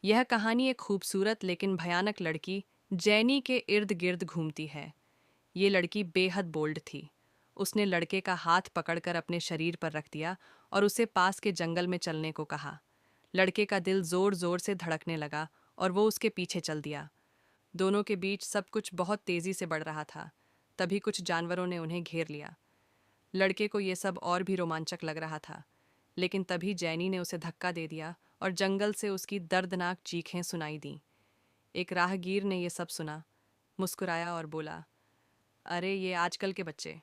यह कहानी एक खूबसूरत लेकिन भयानक लड़की जैनी के इर्द गिर्द घूमती है। ये लड़की बेहद बोल्ड थी। उसने लड़के का हाथ पकड़कर अपने शरीर पर रख दिया और उसे पास के जंगल में चलने को कहा। लड़के का दिल जोर जोर से धड़कने लगा और वो उसके पीछे चल दिया। दोनों के बीच सब कुछ बहुत तेजी से बढ़ रहा था। तभी कुछ जानवरों ने उन्हें घेर लिया। लड़के को ये सब और भी रोमांचक लग रहा था, लेकिन तभी जैनी ने उसे धक्का दे दिया और जंगल से उसकी दर्दनाक चीखें सुनाई दीं। एक राहगीर ने यह सब सुना, मुस्कुराया और बोला, अरे ये आजकल के बच्चे।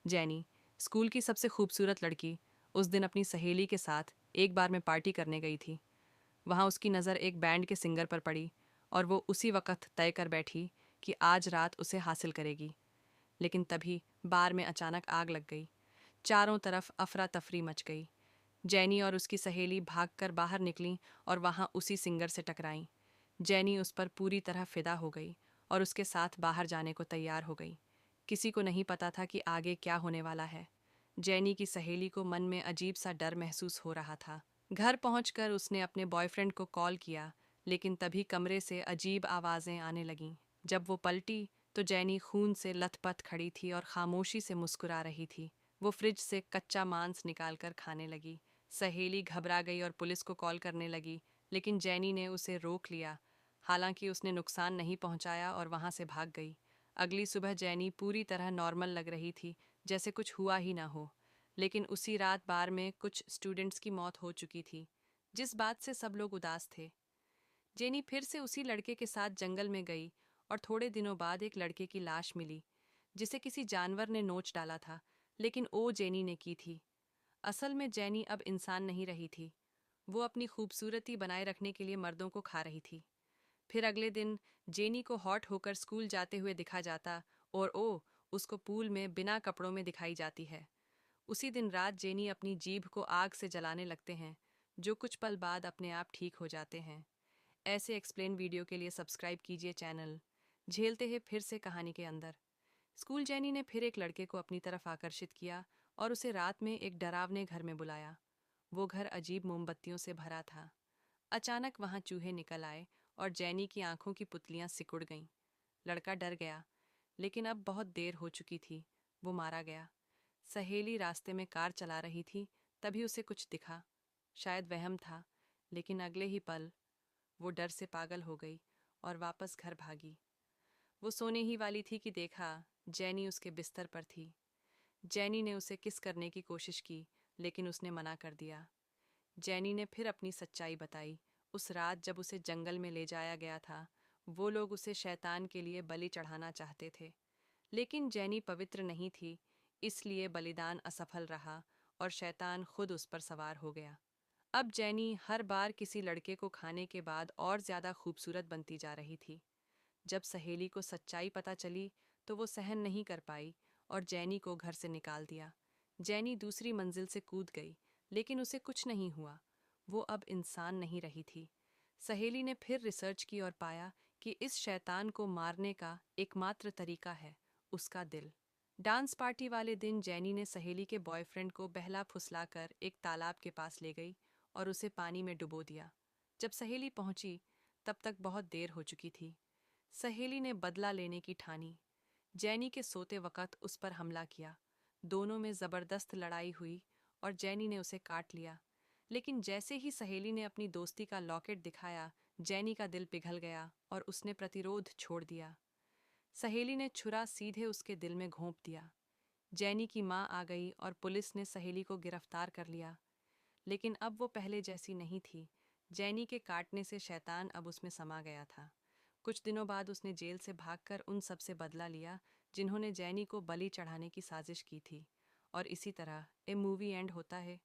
जैनी, स्कूल की सबसे खूबसूरत लड़की, उस दिन अपनी सहेली के साथ एक बार में पार्टी करने गई थी। वहाँ उसकी नज़र एक बैंड के सिंगर पर पड़ी और वो उसी वक्त तय कर बैठी कि आज रात उसे हासिल करेगी। लेकिन तभी बार में अचानक आग लग गई। चारों तरफ अफरा तफरी मच गई। जैनी और उसकी सहेली भागकर बाहर निकलीं और वहाँ उसी सिंगर से टकराईं। जैनी उस पर पूरी तरह फिदा हो गई और उसके साथ बाहर जाने को तैयार हो गई। किसी को नहीं पता था कि आगे क्या होने वाला है। जैनी की सहेली को मन में अजीब सा डर महसूस हो रहा था। घर पहुंचकर उसने अपने बॉयफ्रेंड को कॉल किया, लेकिन तभी कमरे से अजीब आवाज़ें आने लगीं। जब वो पलटी तो जैनी खून से लथपथ खड़ी थी और खामोशी से मुस्कुरा रही थी। वो फ्रिज से कच्चा मांस निकालकर खाने लगी। सहेली घबरा गई और पुलिस को कॉल करने लगी, लेकिन जैनी ने उसे रोक लिया। हालांकि उसने नुकसान नहीं पहुंचाया और वहां से भाग गई। अगली सुबह जैनी पूरी तरह नॉर्मल लग रही थी, जैसे कुछ हुआ ही ना हो। लेकिन उसी रात बार में कुछ स्टूडेंट्स की मौत हो चुकी थी, जिस बात से सब लोग उदास थे। जेनी फिर से उसी लड़के के साथ जंगल में गई और थोड़े दिनों बाद एक लड़के की लाश मिली, जिसे किसी जानवर ने नोच डाला था, लेकिन वो जेनी ने की थी। असल में जेनी अब इंसान नहीं रही थी। वो अपनी खूबसूरती बनाए रखने के लिए मर्दों को खा रही थी। फिर अगले दिन जेनी को हॉट होकर स्कूल जाते हुए दिखा जाता और उसको पूल में बिना कपड़ों में दिखाई जाती है। उसी दिन रात जेनी अपनी जीभ को आग से जलाने लगते हैं, जो कुछ पल बाद अपने आप ठीक हो जाते हैं। ऐसे एक्सप्लेन वीडियो के लिए सब्सक्राइब कीजिए चैनल। झेलते हैं फिर से कहानी के अंदर। स्कूल जैनी ने फिर एक लड़के को अपनी तरफ आकर्षित किया और उसे रात में एक डरावने घर में बुलाया। वो घर अजीब मोमबत्तियों से भरा था। अचानक वहां चूहे निकल आए और जैनी की आंखों की पुतलियां सिकुड़ गईं। लड़का डर गया, लेकिन अब बहुत देर हो चुकी थी। वो मारा गया। सहेली रास्ते में कार चला रही थी, तभी उसे कुछ दिखा। शायद वहम था, लेकिन अगले ही पल वो डर से पागल हो गई और वापस घर भागी। वो सोने ही वाली थी कि देखा, जैनी उसके बिस्तर पर थी। जैनी ने उसे किस करने की कोशिश की, लेकिन उसने मना कर दिया। जैनी ने फिर अपनी सच्चाई बताई। उस रात जब उसे जंगल में ले जाया गया था, वो लोग उसे शैतान के लिए बलि चढ़ाना चाहते थे। लेकिन जैनी पवित्र नहीं थी, इसलिए बलिदान असफल रहा और शैतान खुद उस पर सवार हो गया। अब जैनी हर बार किसी लड़के को खाने के बाद और ज्यादा खूबसूरत बनती जा रही थी। जब सहेली को सच्चाई पता चली तो वो सहन नहीं कर पाई और जैनी को घर से निकाल दिया। जैनी दूसरी मंजिल से कूद गई, लेकिन उसे कुछ नहीं हुआ। वो अब इंसान नहीं रही थी। सहेली ने फिर रिसर्च की और पाया कि इस शैतान को मारने का एकमात्र तरीका है उसका दिल। डांस पार्टी वाले दिन जैनी ने सहेली के बॉयफ्रेंड को बहला फुसलाकर एक तालाब के पास ले गई और उसे पानी में डुबो दिया। जब सहेली पहुंची, तब तक बहुत देर हो चुकी थी। सहेली ने बदला लेने की ठानी। जैनी के सोते वक्त उस पर हमला किया। दोनों में जबरदस्त लड़ाई हुई और जैनी ने उसे काट लिया। लेकिन जैसे ही सहेली ने अपनी दोस्ती का लॉकेट दिखाया, जैनी का दिल पिघल गया और उसने प्रतिरोध छोड़ दिया। सहेली ने छुरा सीधे उसके दिल में घोंप दिया। जैनी की माँ आ गई और पुलिस ने सहेली को गिरफ्तार कर लिया। लेकिन अब वो पहले जैसी नहीं थी। जैनी के काटने से शैतान अब उसमें समा गया था। कुछ दिनों बाद उसने जेल से भागकर उन सब से बदला लिया जिन्होंने जैनी को बलि चढ़ाने की साजिश की थी। और इसी तरह ए मूवी एंड होता है।